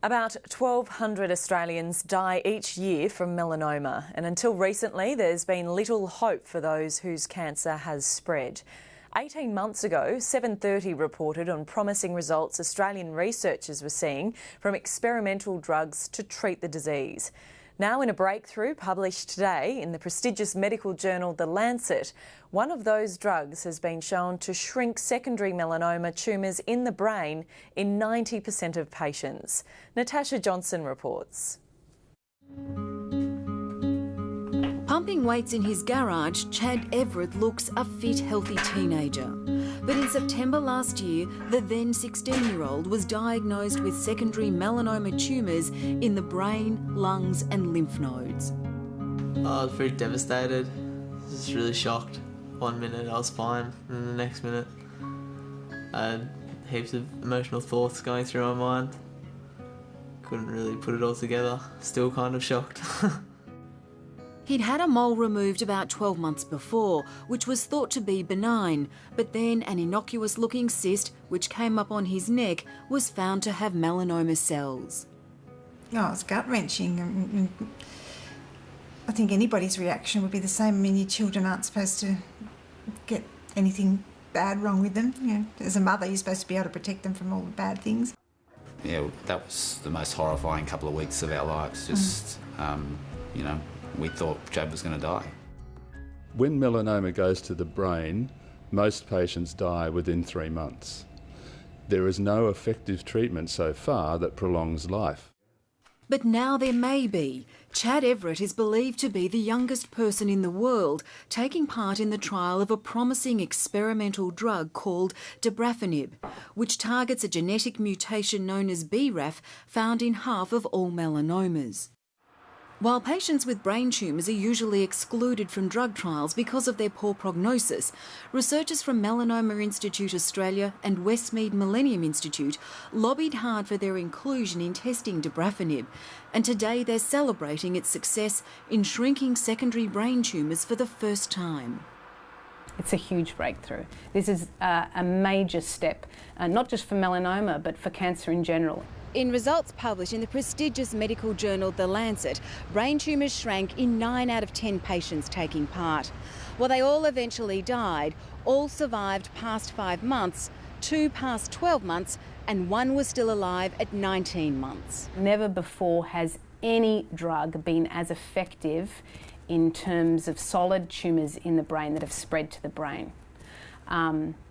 About 1,200 Australians die each year from melanoma, and until recently there's been little hope for those whose cancer has spread. 18 months ago, 730 reported on promising results Australian researchers were seeing from experimental drugs to treat the disease. Now, in a breakthrough published today in the prestigious medical journal The Lancet, one of those drugs has been shown to shrink secondary melanoma tumours in the brain in 90% of patients. Natasha Johnson reports. Pumping weights in his garage, Chad Everett looks a fit, healthy teenager. But in September last year, the then 16-year-old was diagnosed with secondary melanoma tumours in the brain, lungs and lymph nodes. I was pretty devastated. I was really shocked. 1 minute I was fine, and the next minute I had heaps of emotional thoughts going through my mind. Couldn't really put it all together. Still kind of shocked. He'd had a mole removed about 12 months before, which was thought to be benign, but then an innocuous-looking cyst, which came up on his neck, was found to have melanoma cells. Oh, it's gut-wrenching. I think anybody's reaction would be the same. I mean, your children aren't supposed to get anything bad wrong with them. You know, as a mother, you're supposed to be able to protect them from all the bad things. Yeah, that was the most horrifying couple of weeks of our lives. Just, you know, we thought Chad was going to die. When melanoma goes to the brain, most patients die within 3 months. There is no effective treatment so far that prolongs life. But now there may be. Chad Everett is believed to be the youngest person in the world taking part in the trial of a promising experimental drug called dabrafenib, which targets a genetic mutation known as BRAF found in half of all melanomas. While patients with brain tumours are usually excluded from drug trials because of their poor prognosis, researchers from Melanoma Institute Australia and Westmead Millennium Institute lobbied hard for their inclusion in testing dabrafenib, and today they're celebrating its success in shrinking secondary brain tumours for the first time. It's a huge breakthrough. This is a major step, not just for melanoma, but for cancer in general. In results published in the prestigious medical journal The Lancet, brain tumours shrank in 9 out of 10 patients taking part. While they all eventually died, all survived past 5 months, 2 past 12 months, and 1 was still alive at 19 months. Never before has any drug been as effective in terms of solid tumours in the brain that have spread to the brain.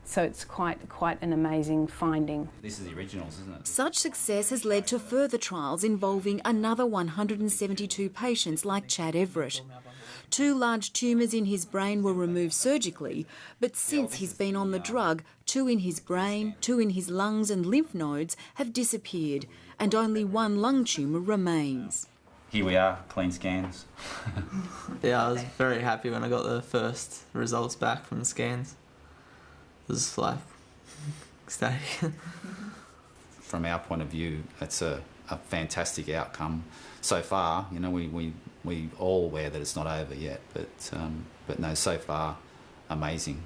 So it's quite an amazing finding. This is the originals, isn't it? Such success has led to further trials involving another 172 patients like Chad Everett. 2 large tumours in his brain were removed surgically, but since he's been on the drug, 2 in his brain, 2 in his lungs and lymph nodes have disappeared, and only 1 lung tumour remains. Here we are, clean scans. Yeah, I was very happy when I got the first results back from the scans. It was like ecstatic. From our point of view, it's a fantastic outcome. So far, you know, we all aware that it's not over yet, but no, so far, amazing.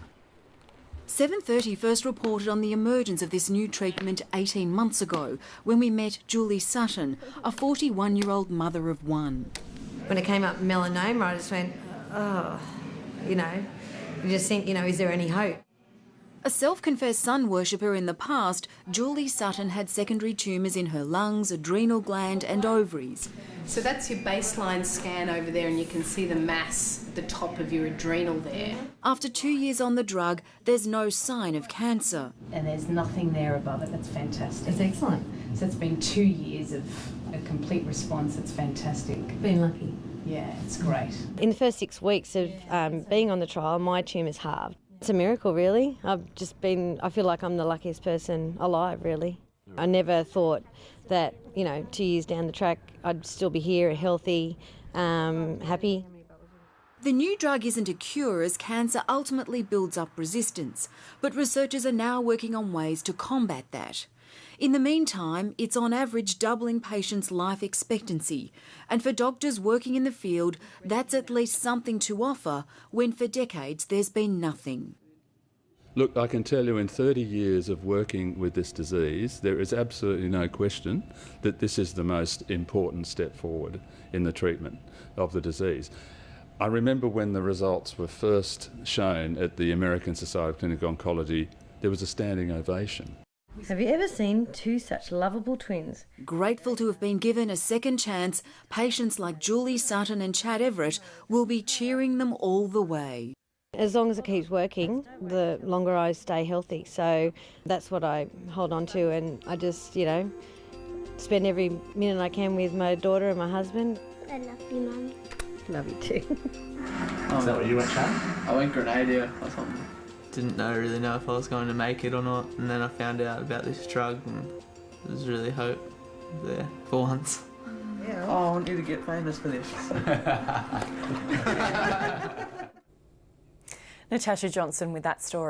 730 first reported on the emergence of this new treatment 18 months ago when we met Julie Sutton, a 41-year-old mother of 1. When it came up melanoma, I just went, oh, you know, you just think, you know, is there any hope? A self-confessed sun worshipper in the past, Julie Sutton had secondary tumours in her lungs, adrenal gland and ovaries. So that's your baseline scan over there, and you can see the mass at the top of your adrenal there. After 2 years on the drug, there's no sign of cancer. And there's nothing there above it. That's fantastic. It's excellent. So it's been 2 years of a complete response. It's fantastic. Been lucky. Yeah, it's great. In the first 6 weeks of being on the trial, my tumours halved. It's a miracle, really. I feel like I'm the luckiest person alive, really. I never thought that, you know, 2 years down the track, I'd still be here, healthy, happy. The new drug isn't a cure as cancer ultimately builds up resistance, but researchers are now working on ways to combat that. In the meantime, it's on average doubling patients' life expectancy, and for doctors working in the field, that's at least something to offer when for decades there's been nothing. Look, I can tell you in 30 years of working with this disease, there is absolutely no question that this is the most important step forward in the treatment of the disease. I remember when the results were first shown at the American Society of Clinical Oncology, there was a standing ovation. Have you ever seen two such lovable twins? Grateful to have been given a second chance, patients like Julie Sutton and Chad Everett will be cheering them all the way. As long as it keeps working, the longer I stay healthy. So that's what I hold on to, and I just, spend every minute I can with my daughter and my husband. I love you, Mum. Love you too. Is that what you went, Chad? I went Grenadier or something. Didn't really know if I was going to make it or not, and then I found out about this drug, and there was really hope there for once. Yeah. Oh, I want you to get famous for this. Natasha Johnson with that story.